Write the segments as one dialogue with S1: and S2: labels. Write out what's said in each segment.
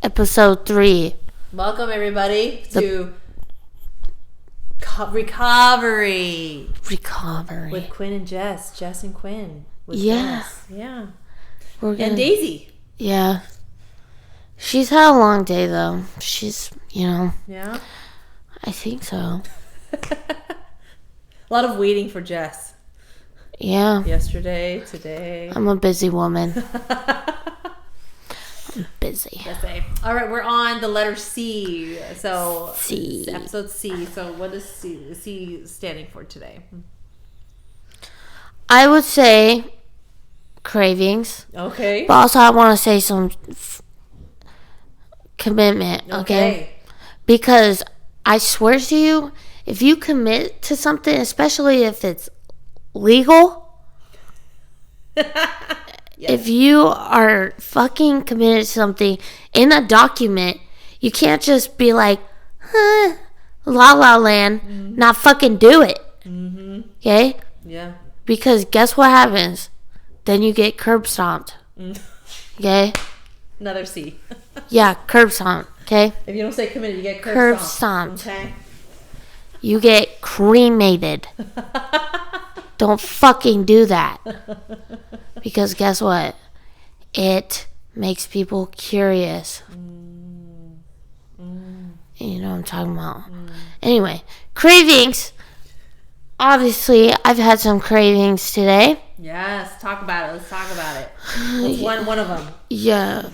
S1: episode 3.
S2: Welcome, everybody, to RE-KAVA-RY.
S1: RE-KAVA-RY.
S2: With Quinn and Jess. Jess and Quinn. With
S1: Yeah.
S2: Jess. Yeah.
S1: And
S2: Daisy.
S1: Yeah. She's had a long day, though. She's,
S2: Yeah?
S1: I think so.
S2: A lot of waiting for Jess.
S1: Yeah.
S2: Yesterday, today.
S1: I'm a busy woman. I'm busy.
S2: All right, we're on the letter C. So,
S1: C.
S2: Episode C. So, what is C standing for today?
S1: I would say cravings.
S2: Okay.
S1: But also I want to say some commitment, okay? Because I swear to you, if you commit to something, especially if it's legal, if you are fucking committed to something in a document, you can't just be like, la la land, not fucking do it. Okay?
S2: Yeah.
S1: Because guess what happens? Then you get curb stomped. Okay?
S2: Another C.
S1: Yeah, curb stomped. Okay?
S2: If you don't say committed, you get
S1: Curb stomped.
S2: Okay.
S1: You get cremated. Don't fucking do that. Because guess what? It makes people curious. You know what I'm talking about. Anyway, cravings. Obviously, I've had some cravings today.
S2: Yes, talk about it. Let's talk about it. What's one of them?
S1: Yeah.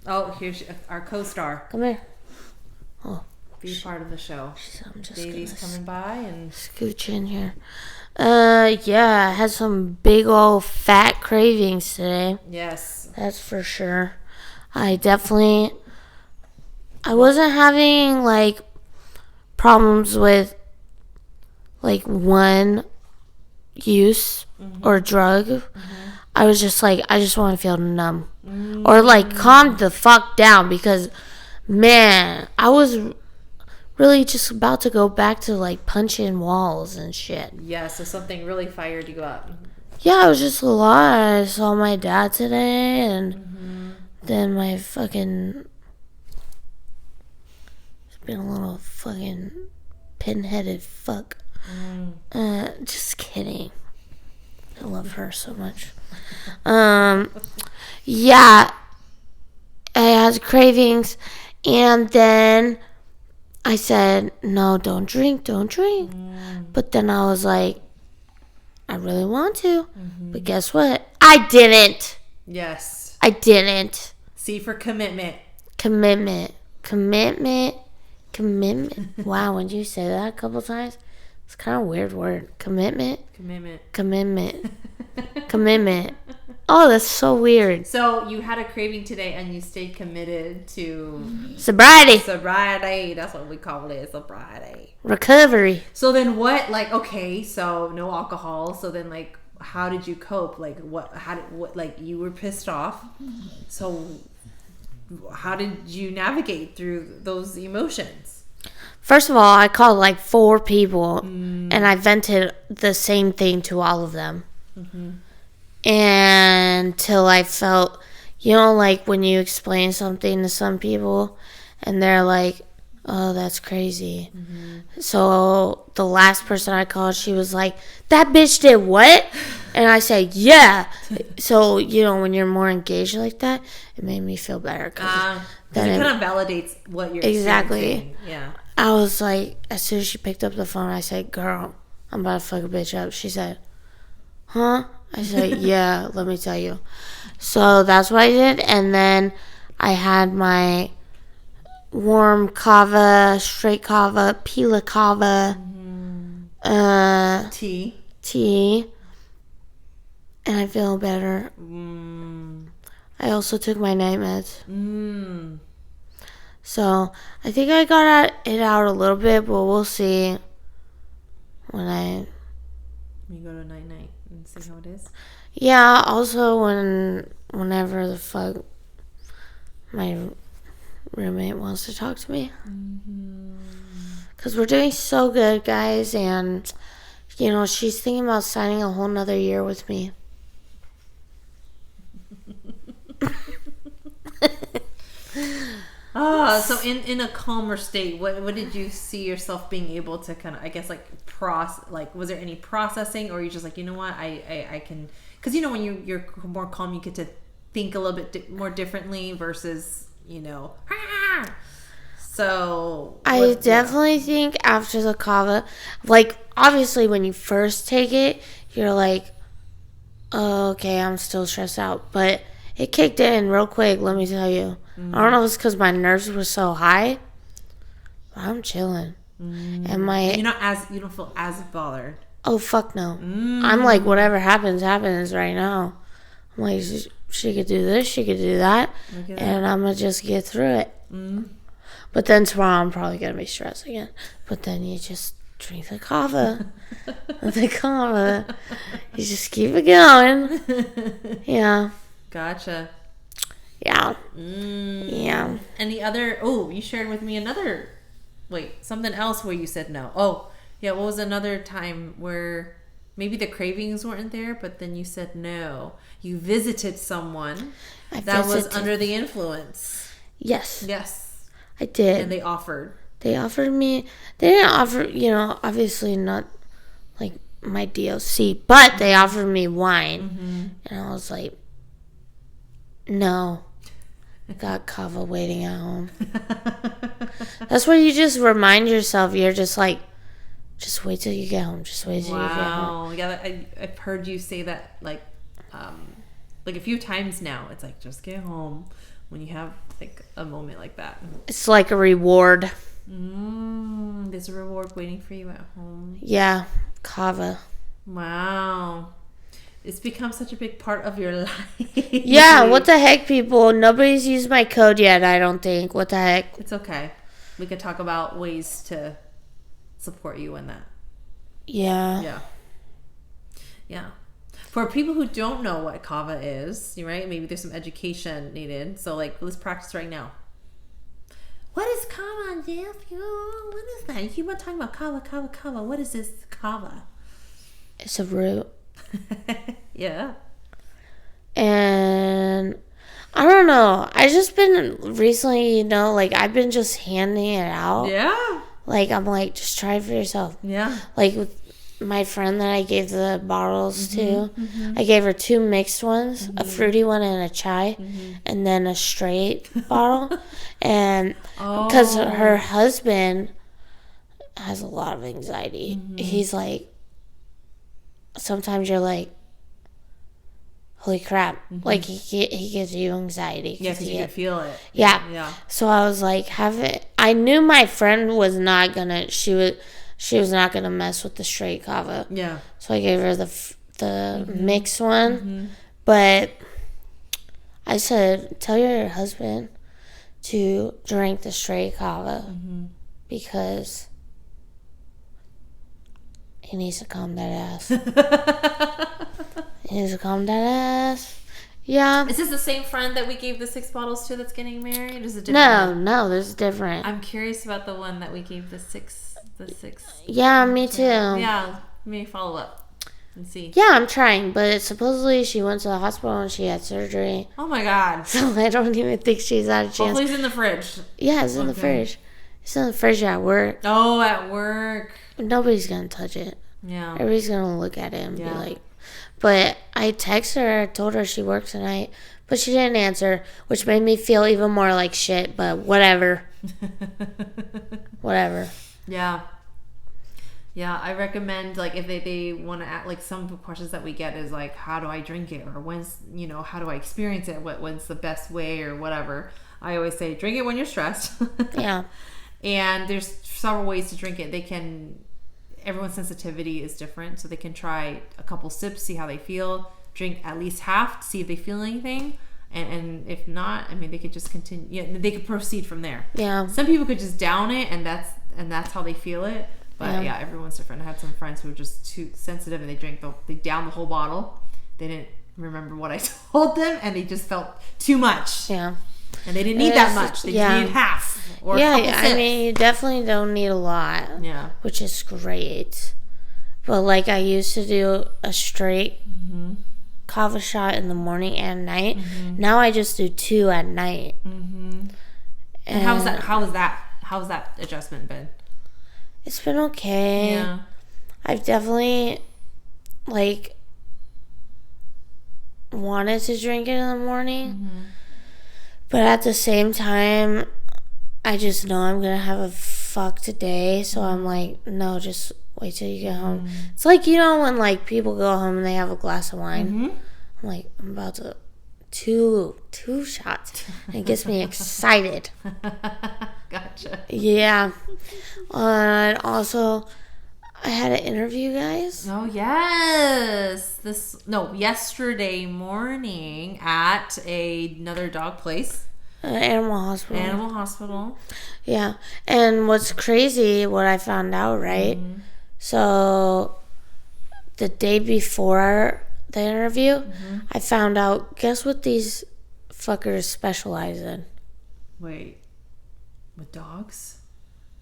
S2: Oh, here's our co-star.
S1: Come here. Oh.
S2: Be part of the show.
S1: I'm just
S2: Davey's coming by and
S1: scooch in here. Yeah, I had some big old fat cravings today.
S2: Yes.
S1: That's for sure. I wasn't having, like, problems with, like, one use or drug. I was just like, I just want to feel numb. Or, like, calm the fuck down because, man, I was really just about to go back to, like, punching walls and shit.
S2: Yeah, so something really fired you up.
S1: Yeah, I was just a lot. I saw my dad today, and then my fucking... It's been a little fucking pinheaded fuck. Just kidding. I love her so much. Yeah, I had cravings, and then I said, no, don't drink. But then I was like, I really want to. But guess what? I didn't.
S2: Yes.
S1: I didn't.
S2: C for commitment.
S1: Commitment. Wow, when you say that a couple times, it's kind of a weird word. Commitment. Oh, that's so weird.
S2: So you had a craving today and you stayed committed to
S1: sobriety.
S2: That's what we call it, sobriety.
S1: Recovery.
S2: So then what, like, okay, so no alcohol. So then, like, how did you cope? Like, like, you were pissed off. So how did you navigate through those emotions?
S1: First of all, I called like 4 people and I vented the same thing to all of them. And till I felt, like when you explain something to some people and they're like, oh, that's crazy. So the last person I called, she was like, that bitch did what? And I said, yeah. So, when you're more engaged like that, it made me feel better.
S2: Because it kind of validates what you're
S1: Exactly.
S2: Yeah.
S1: I was like, as soon as she picked up the phone, I said, girl, I'm about to fuck a bitch up. She said, huh? I said, yeah, let me tell you. So that's what I did. And then I had my warm kava, straight kava, pila kava, tea. And I feel better. I also took my night meds. So I think I got it out a little bit, but we'll see when
S2: you go to night and see how it is.
S1: Yeah. Also, whenever the fuck my roommate wants to talk to me, because we're doing so good, guys, and she's thinking about signing a whole nother year with me.
S2: So in a calmer state, what did you see yourself being able to kind of, I guess, like was there any processing, or are you just like, you know what, I can, because you know when you're more calm, you get to think a little bit more differently versus, you know, so
S1: I definitely think after the kava, like obviously when you first take it, you're like, oh, okay, I'm still stressed out, but it kicked in real quick, let me tell you. I don't know if it's because my nerves were so high, but I'm chilling. And
S2: you don't feel as bothered.
S1: Oh, fuck no. I'm like, whatever happens right now. I'm like, she could do this, she could do that, and I'm going to just get through it. But then tomorrow I'm probably going to be stressed again. But then you just drink the kava. The kava. You just keep it going. Yeah.
S2: Gotcha.
S1: Yeah. Yeah.
S2: Any other, you shared with me something else where you said no. Oh, yeah, what was another time where maybe the cravings weren't there, but then you said no? You visited someone that was under the influence. Yes.
S1: I did.
S2: And they offered
S1: me, they didn't offer, you know, obviously not like my DOC, but they offered me wine. And I was like, no. I got kava waiting at home. That's where you just remind yourself, you're just like, just wait till you get home. Just wait till you get home.
S2: Wow. Yeah, I've heard you say that like a few times now. It's like, just get home when you have like a moment like that.
S1: It's like a reward.
S2: There's a reward waiting for you at home.
S1: Yeah, kava.
S2: Wow. It's become such a big part of your life.
S1: Yeah, what the heck, people? Nobody's used my code yet, I don't think. What the heck?
S2: It's okay. We could talk about ways to support you in that.
S1: Yeah.
S2: Yeah. For people who don't know what kava is, right? Maybe there's some education needed. So, like, let's practice right now. What is kava, Jeff? What is that? You keep on talking about kava. What is this kava?
S1: It's a root.
S2: Yeah.
S1: And I don't know. I just been recently, you know, like I've been just handing it out.
S2: Yeah.
S1: Like I'm like, just try it for yourself.
S2: Yeah.
S1: Like with my friend that I gave the bottles to, I gave her 2 mixed ones, a fruity one and a chai, and then a straight bottle. And because her husband has a lot of anxiety, he's like, sometimes you're like, holy crap. Like he gives you anxiety.
S2: Yeah, because you can feel it.
S1: Yeah. So I was like, I knew my friend was not gonna, she was not gonna mess with the straight kava.
S2: Yeah.
S1: So I gave her the mixed one. But I said, tell your husband to drink the straight kava because he needs to calm that ass. He needs to calm that ass. Yeah.
S2: Is this the same friend that we gave the 6 bottles to that's getting married? Is it different?
S1: No, this is different.
S2: I'm curious about the one that we gave the six.
S1: Yeah, me too.
S2: Yeah, maybe follow up and see.
S1: Yeah, I'm trying, but supposedly she went to the hospital and she had surgery.
S2: Oh my god.
S1: So I don't even think she's had a chance.
S2: Hopefully it's in the fridge.
S1: Yeah, it's in the fridge. It's in the fridge at work.
S2: Oh, at work.
S1: Nobody's gonna touch it.
S2: Yeah.
S1: Everybody's gonna look at it and be like, but I texted her, I told her she worked tonight, but she didn't answer, which made me feel even more like shit, but whatever. Whatever.
S2: Yeah. Yeah, I recommend, like, if they want to ask, like, some questions that we get is, like, how do I drink it? Or when's, you know, how do I experience it? When's the best way or whatever? I always say, drink it when you're stressed.
S1: Yeah.
S2: And there's several ways to drink it. Everyone's sensitivity is different, so they can try a couple sips, see how they feel. Drink at least half, see if they feel anything. And if not, I mean, they could just continue. Yeah, they could proceed from there.
S1: Yeah.
S2: Some people could just down it, and that's how they feel it. But yeah, everyone's different. I had some friends who were just too sensitive, and they downed the whole bottle. They didn't remember what I told them, and they just felt too much.
S1: Yeah.
S2: And they didn't need that much. They just needed half or a couple sips.
S1: I mean, you definitely don't need a lot.
S2: Yeah.
S1: Which is great. But like I used to do a straight kava shot in the morning and night. Now I just do 2 at night. And
S2: And how was that? How's that adjustment been?
S1: It's been okay.
S2: Yeah.
S1: I've definitely, like, wanted to drink it in the morning. But at the same time, I just know I'm going to have a fucked day. So I'm like, no, just wait till you get home. It's like, you know, when, like, people go home and they have a glass of wine. I'm like, I'm about to... Two shots. And it gets me excited.
S2: Gotcha.
S1: Yeah. And also, I had an interview, guys.
S2: Oh, yes. Yesterday morning at another dog place.
S1: Animal hospital.
S2: Animal hospital.
S1: Yeah. And what's crazy, what I found out, right? So, the day before the interview, I found out, guess what these fuckers specialize in?
S2: Wait. With dogs?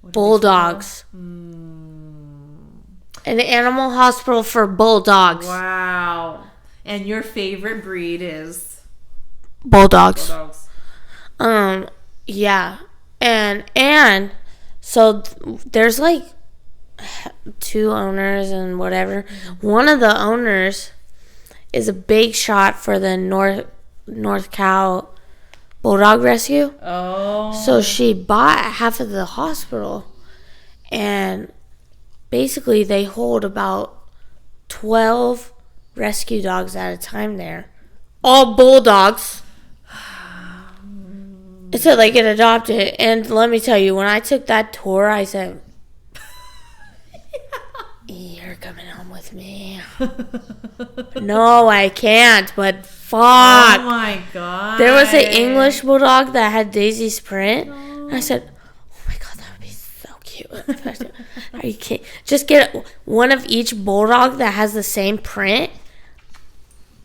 S1: Bulldogs. An animal hospital for bulldogs.
S2: Wow. And your favorite breed is?
S1: Bulldogs.
S2: Bulldogs.
S1: Yeah. And so there's like 2 owners and whatever. One of the owners is a big shot for the North Cal Bulldog Rescue.
S2: Oh.
S1: So she bought half of the hospital, and basically they hold about 12 rescue dogs at a time there. All bulldogs. So they get adopted. And let me tell you, when I took that tour, I said, you're coming home with me. No, I can't, but fuck.
S2: Oh my god.
S1: There was an English bulldog that had Daisy's print. And I said, oh my god, that would be so cute. Are you kidding? Just get one of each bulldog that has the same print.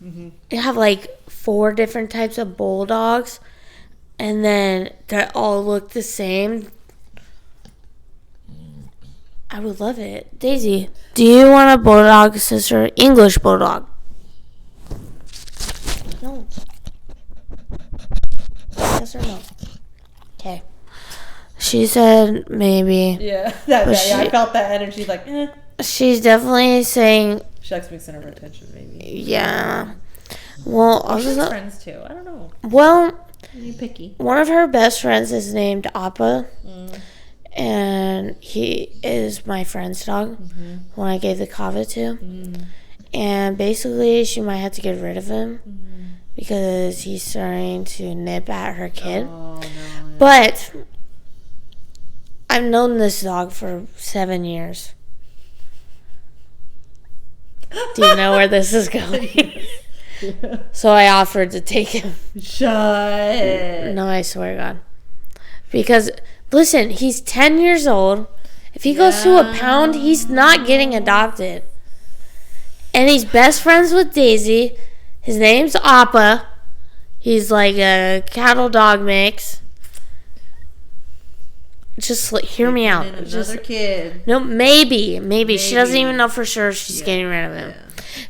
S1: They have like 4 different types of bulldogs. And then they all look the same. I would love it. Daisy, do you want a bulldog sister? English bulldog? No. Yes or no? Okay. She said maybe.
S2: Yeah, I felt that energy. Like,
S1: She's definitely saying.
S2: She likes me center of attention, maybe.
S1: Yeah. Well,
S2: Well, she has friends too. I don't know.
S1: Well,
S2: You picky.
S1: one of her best friends is named Appa. And he is my friend's dog, when I gave the Kava to. And basically, she might have to get rid of him because he's starting to nip at her kid.
S2: Oh, no.
S1: But I've known this dog for 7 years. Do you know where this is going? So I offered to take him.
S2: Shut.
S1: No, I swear to God. Because... Listen, he's 10 years old. If he goes to a pound, he's not getting adopted. And he's best friends with Daisy. His name's Appa. He's like a cattle dog mix. Just hear me out.
S2: Another kid.
S1: No, maybe. She doesn't even know for sure she's getting rid of him.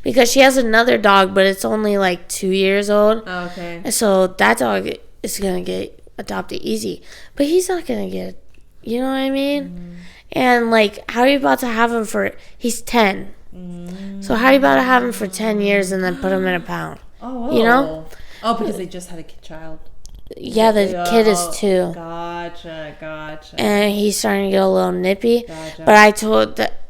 S1: Because she has another dog, but it's only like 2 years old.
S2: Oh, okay.
S1: And so that dog is going to get adopted easy, but he's not gonna get, you know what I mean? And like, how are you about to have him for, he's 10, so how are you about to have him for 10 years and then put him in a pound? You know?
S2: Oh, because they just had a child.
S1: Yeah, the kid is 2.
S2: Gotcha.
S1: And he's starting to get a little nippy.
S2: Gotcha.
S1: But I told that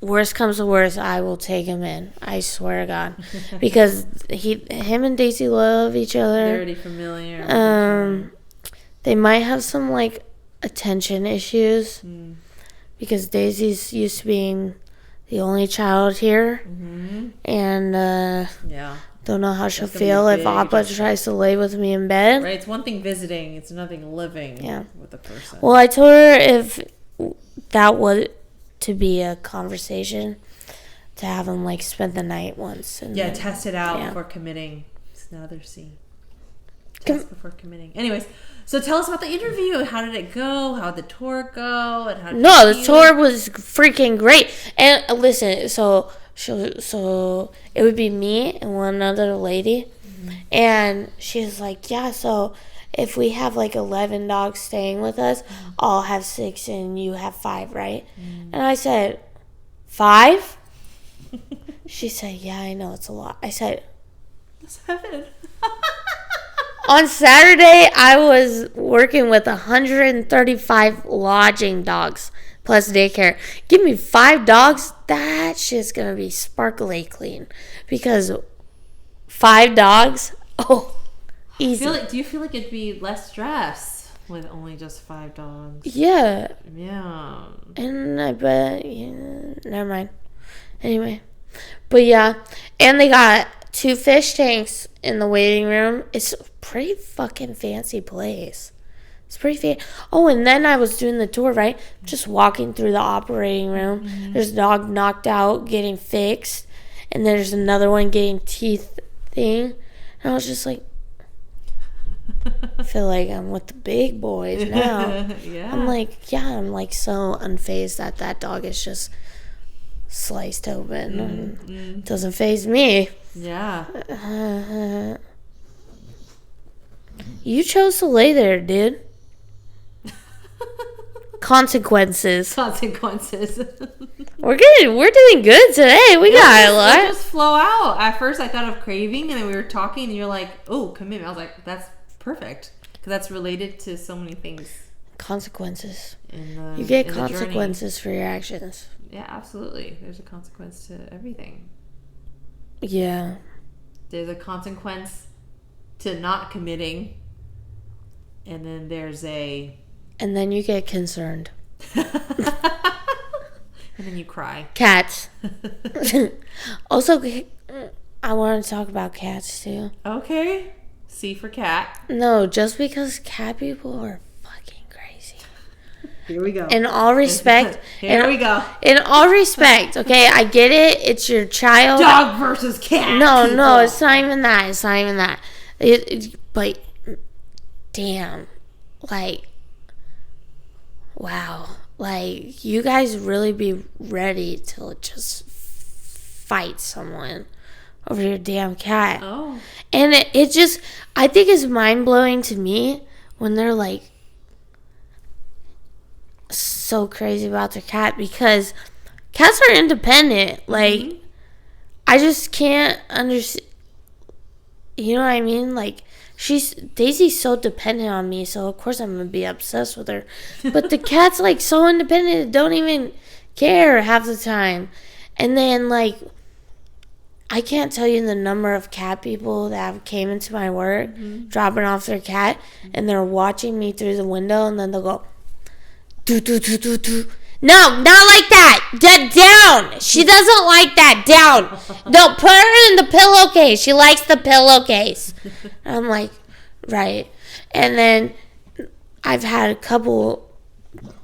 S1: worst comes to worst, I will take him in. I swear to God, because him and Daisy love each other.
S2: They're already familiar.
S1: They might have some like attention issues because Daisy's used to being the only child here, and don't know how she'll feel if Appa tries to lay with me in bed.
S2: Right, it's one thing visiting; it's nothing living with a person.
S1: Well, I told her if that was to be a conversation, to have him like spend the night once. And then,
S2: test it out before committing. It's another C. Test before committing. Anyways, so tell us about the interview. How did it go? How did the tour go? And how did
S1: the tour was freaking great. And listen, so it would be me and one other lady, and she was like, yeah. So if we have like 11 dogs staying with us, I'll have 6 and you have 5, right? And I said, 5? She said, yeah, I know, it's a lot. I said,
S2: 7.
S1: on Saturday, I was working with 135 lodging dogs plus daycare. Give me 5 dogs, that shit's gonna be sparkly clean. Because 5 dogs, easy.
S2: Do you feel like it'd be less stress with only just 5 dogs?
S1: Yeah.
S2: Yeah.
S1: And I bet, never mind. Anyway. But yeah. And they got 2 fish tanks in the waiting room. It's a pretty fucking fancy place. It's pretty fancy. Oh, and then I was doing the tour, right? Just walking through the operating room. There's a dog knocked out getting fixed. And there's another one getting teeth thing. And I was just like, I feel like I'm with the big boys now.
S2: Yeah.
S1: I'm like so unfazed that dog is just sliced open. Doesn't faze me.
S2: Yeah.
S1: You chose to lay there, dude. Consequences. We're good. We're doing good today. We got a lot.
S2: It just flow out. At first, I thought of craving, and then we were talking, and you're like, "Oh, commitment." I was like, "That's perfect," because that's related to so many things.
S1: Consequences. You get consequences for your actions.
S2: Yeah, absolutely. There's a consequence to everything.
S1: Yeah.
S2: There's a consequence to not committing, and then there's a.
S1: And then you get concerned.
S2: And then you cry.
S1: Cats. Also, I want to talk about cats too.
S2: Okay. C for cat.
S1: No, just because cat people are fucking crazy.
S2: Here we go.
S1: In all respect.
S2: Here we go.
S1: In all respect, okay? I get it. It's your child.
S2: Dog versus cat.
S1: No, it's not even that. But, damn. Like, wow. Like, you guys really be ready to just fight someone over your damn cat.
S2: Oh.
S1: And it just, I think it's mind-blowing to me when they're, like, so crazy about their cat, because cats are independent. Like, I just can't understand. You know what I mean? Like, Daisy's so dependent on me, so of course I'm gonna be obsessed with her. But the cat's like so independent, don't even care half the time. And then like, I can't tell you the number of cat people that have came into my work, dropping off their cat, and they're watching me through the window, and then they'll go, do do do do do. No, not like that. Down. She doesn't like that. Down. No, put her in the pillowcase. She likes the pillowcase. I'm like, right. And then I've had a couple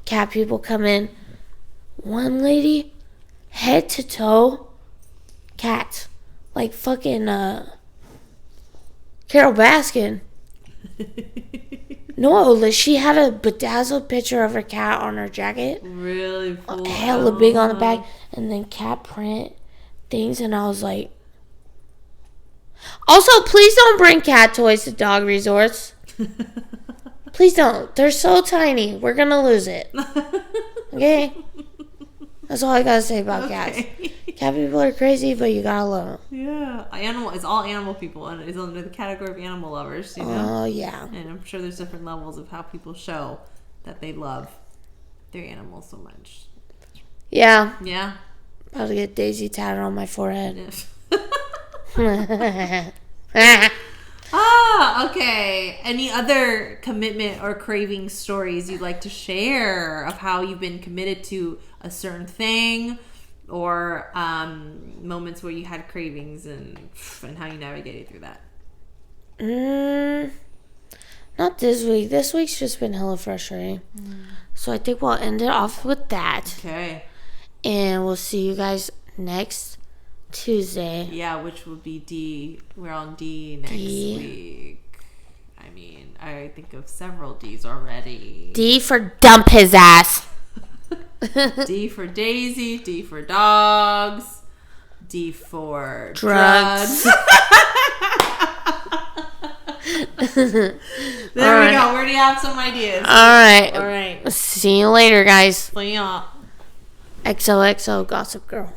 S1: cat people come in. One lady, head to toe, cat. Like fucking Carol Baskin. No, she had a bedazzled picture of her cat on her jacket.
S2: Really?
S1: Hella big on the back. And then cat print things. And I was like... Also, please don't bring cat toys to dog resorts. Please don't. They're so tiny. We're going to lose it. Okay? That's all I got to say about cats. Cat people are crazy, but you got to love them.
S2: Yeah. It's all animal people, and it's under the category of animal lovers, you know?
S1: Oh, yeah.
S2: And I'm sure there's different levels of how people show that they love their animals so much.
S1: Yeah.
S2: Yeah?
S1: About to get Daisy tatted on my forehead.
S2: Okay. Any other commitment or craving stories you'd like to share of how you've been committed to a certain thing, or moments where you had cravings and how you navigated through that?
S1: Not this week. This week's just been hella frustrating. So I think we'll end it off with that.
S2: Okay.
S1: And we'll see you guys next Tuesday.
S2: Yeah, which will be D. We're on D next week. I mean, I think of several D's already.
S1: D for dump his ass.
S2: D for Daisy. D for dogs. D for
S1: drugs.
S2: There we go. We already have some ideas.
S1: All
S2: right.
S1: See you later, guys.
S2: Play on.
S1: XOXO Gossip Girl.